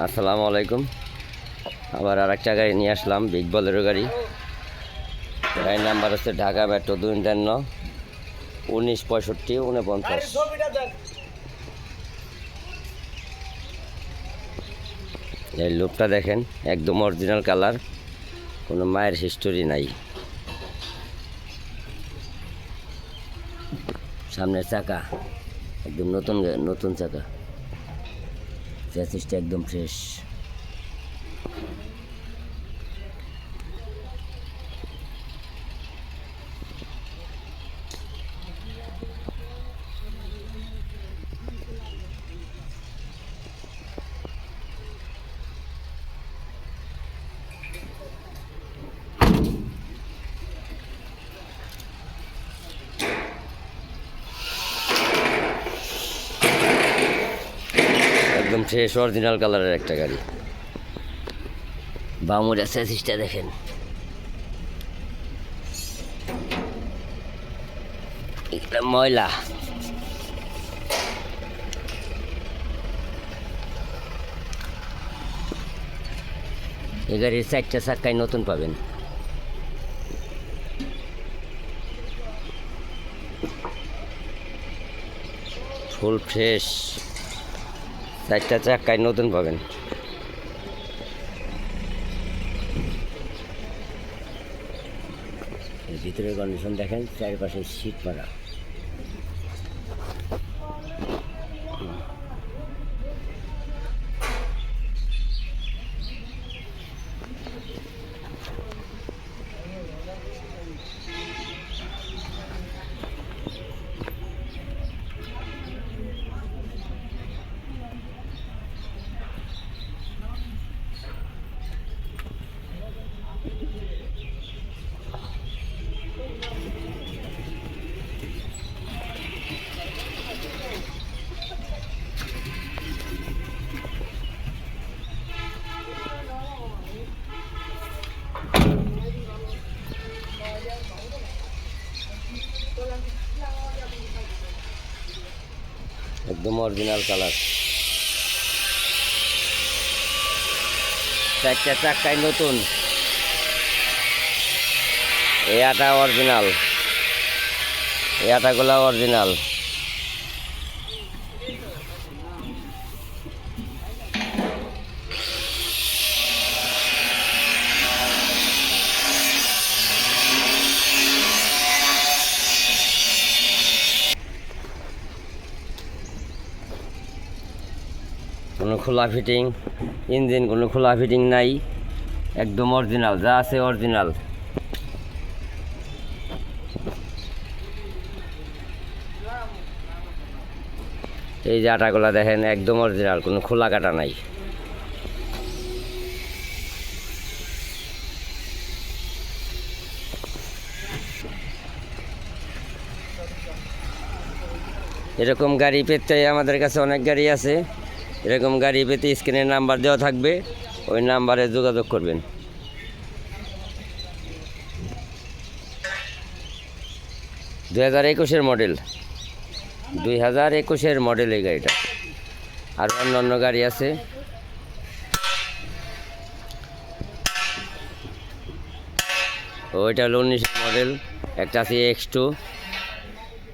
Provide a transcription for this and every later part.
আসসালামু আলাইকুম। আবার আর একটা গাড়ি নিয়ে আসলাম, বিগ বলেরো গাড়ি। গাড়ির নাম্বার হচ্ছে ঢাকা মেট্রো 259 1965 49। এই লুকটা দেখেন, একদম অরিজিনাল কালার, কোনো মায়ের হিস্টোরি নাই। সামনের চাকা একদম নতুন চাকা, চ্যাসিসটা একদম ফ্রেশ। একদম ফ্রেশ অরিজিনাল কালারের একটা গাড়ি। বামুরা চ্যাসিসটা দেখেন, এটা ময়লা। এই গাড়ির 4টা চাক্কায় নতুন পাবেন। ফুল ফ্রেশ, 4টা চাক্কায় নতুন পাবেন। এর ভিতরের কন্ডিশন দেখেন, চারিপাশে শীট মারা। একদম অরিজিনাল কালার, 4টা চাক্কায় নতুন। এই আটা অরিজিনাল, এই আটাগুলা অরিজিনাল। কোনো খোলা ফিটিং, ইঞ্জিন কোনো খোলা ফিটিং নাই, একদম অরিজিনাল, যা আছে অরিজিনাল। এই যে আটাগুলা দেখেন, একদম অরিজিনাল, কোনো খোলা কাটা নাই। এরকম গাড়ি পেতে আমাদের কাছে অনেক গাড়ি আছে। এরকম গাড়ি পেতে স্ক্রিনের নাম্বার দেওয়া থাকবে, ওই নাম্বারে যোগাযোগ করবেন। 2021-এর মডেল, 2021-এর মডেল এই গাড়িটা। আর অন্য গাড়ি আছে। ওইটা হলো 19-এর মডেল, একটা আছে X2।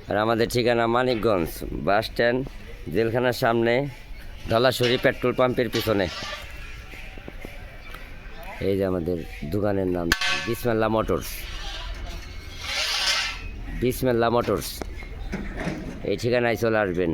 আর আমাদের ঠিকানা মানিকগঞ্জ বাস স্ট্যান্ড, জেলখানার সামনে, ধলাশরী পেট্রোল পাম্পের পিছনে। এই যে আমাদের দোকানের নাম বিসমিল্লাহ মোটরস। বিসমিল্লাহ মোটরস, এই ঠিকানায় চলে আসবেন।